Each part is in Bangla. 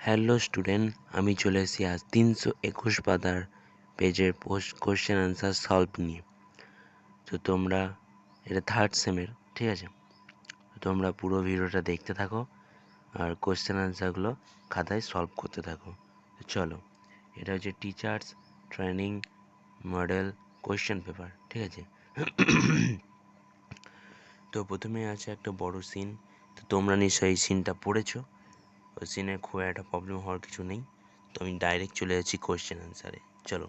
হ্যালো স্টুডেন্ট, আমি চলে এসেছি আজ 321 পাতার পেজের কোশ্চেন আনসার সলভ নিয়ে। তো তোমরা এটা থার্ড সেমের, ঠিক আছে? তো তোমরা পুরো ভিডিওটা দেখতে থাকো আর কোশ্চেন আনসারগুলো খাতায় সলভ করতে থাকো। তো চলো, এটা হচ্ছে teachers training model question paper, ঠিক আছে? তো প্রথমে আছে একটা বড় সিন। তো তোমরা নিশ্চয়ই এই সিনটা পড়েছো। ওই সিনে খুব একটা প্রবলেম হওয়ার কিছু নেই। তো আমি ডাইরেক্ট চলে যাচ্ছি কোশ্চেন আনসারে। চলো,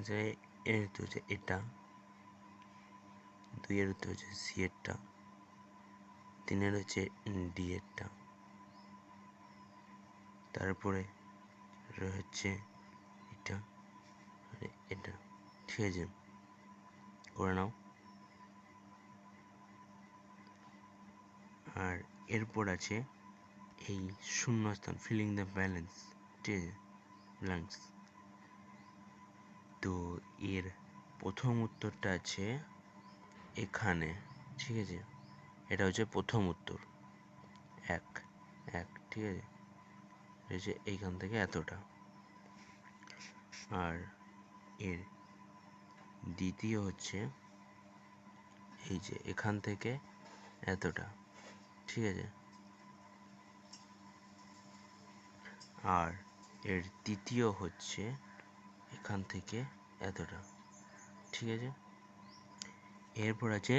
যে এর উত্তর হচ্ছে এটা, 2 এর উত্তর হচ্ছে সি এরটা, 3 এর হচ্ছে ডি এরটা, তারপরে হচ্ছে এটা আর এটা, ঠিক আছে? করে নাও। আর এরপর আছে এই শূন্যস্থান, ফিলিং দ্য ব্যালেন্স, ঠিক আছে, ব্ল্যাঙ্কস। তো এর প্রথম উত্তরটা আছে এখানে, ঠিক আছে? এটা হচ্ছে প্রথম উত্তর, এক এক, ঠিক আছে? হচ্ছে এইখান থেকে এতটা। আর এর দ্বিতীয় হচ্ছে এই যে এখান থেকে এতটা, ঠিক আছে? আর এর তৃতীয় হচ্ছে এখান থেকে এতটা, ঠিক আছে? এরপর আছে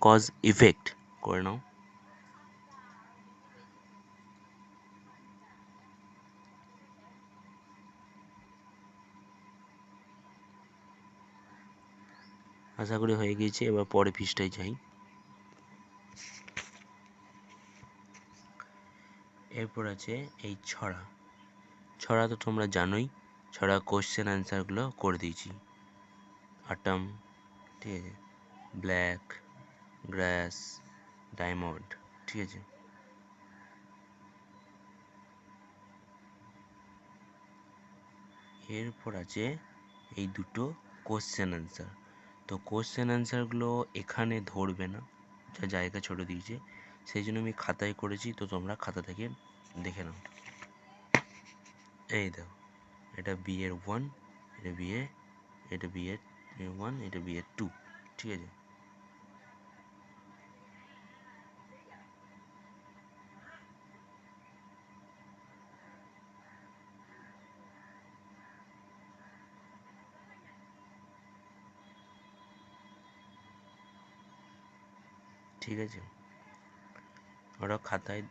কজ ইফেক্ট, করে নাও। আশা করি হয়ে গিয়েছে, এবার পরে পৃষ্ঠায় যাই। এরপর আছে এই ছড়া। ছড়া তো তোমরা জানোই, ছড়া কোশ্চেন অ্যান্সারগুলো করে দিয়েছি। আটাম, ঠিক আছে, ব্ল্যাক, গ্রাস, ডায়মন্ড, ঠিক আছে? এরপর আছে এই দুটো কোশ্চেন অ্যান্সার। তো কোশ্চেন অ্যান্সারগুলো এখানে ধরবে না, যা জায়গা ছোট দিয়েছে, সেই জন্য আমি খাতায় করেছি। তো তোমরা খাতা থেকে দেখে নাও। এই দেখো, এটা বি এর 1, এটা বি এ, এটা বি এর 1, এটা বি এর 2, ঠিক আছে? ঠিক আছে, ওরা খাতায়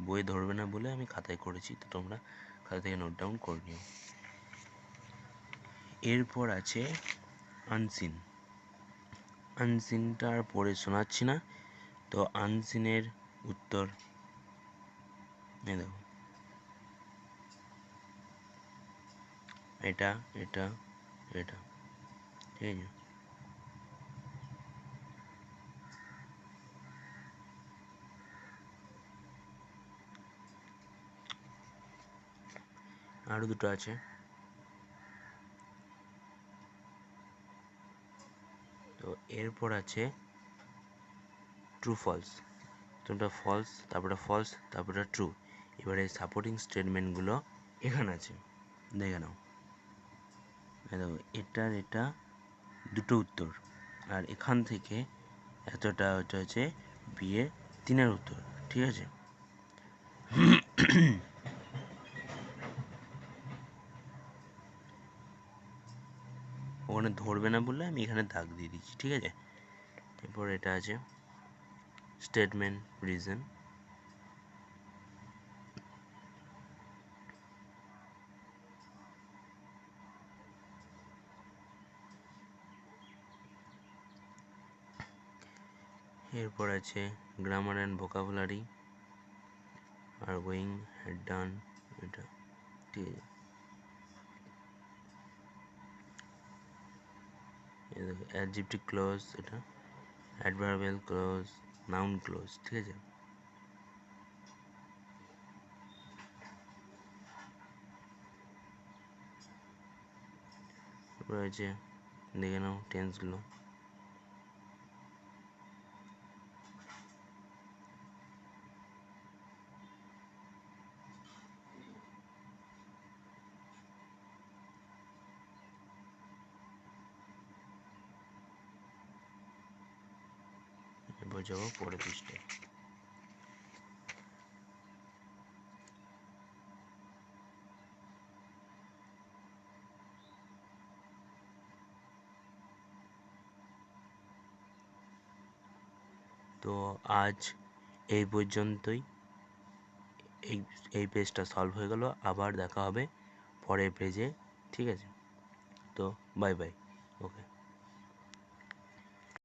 বই ধরবে না বলে আমি খাতায় করেছি। তো তোমরা খাতা থেকে নোট ডাউন করে নিও। এরপর আছে আনসিন। আনসিনটা আর পড়ে শোনাচ্ছি না। তো আনসিনের উত্তর এই দেখো, এটা এটা এটা, ঠিক আছে? আরও দুটো আছে। তো এরপর আছে ট্রু ফলস। তোমরা ফলস, তারপরে ফলস, তারপরে ট্রু। এবারে সাপোর্টিং স্টেটমেন্টগুলো এখানে আছে, দেখে নাও। দেখো, এটার এটা দুটো উত্তর, আর এখান থেকে এতটা ওটা হচ্ছে বিয়ে 3-এর উত্তর, ঠিক আছে? ওখানে ধরবে না বললে আমি এখানে দাগ দিয়ে দিচ্ছি, ঠিক আছে? এরপর এটা আছে স্টেটমেন্ট রিজন। এরপর আছে grammar and vocabulary, are going, had done, এটা, ঠিক আছে? অ্যাডজেক্টিভ ক্লজ, এটা অ্যাডভার্বিয়াল ক্লজ, নাউন ক্লজ, ঠিক আছে? এরপর আছে, দেখে নাও টেন্সগুলো। যাবো পরের পৃষ্ঠায়। তো আজ এই পর্যন্তই। এই পেজটা সলভ হয়ে গেল, আবার দেখা হবে পরের পেজে, ঠিক আছে? তো বাই বাই, ওকে।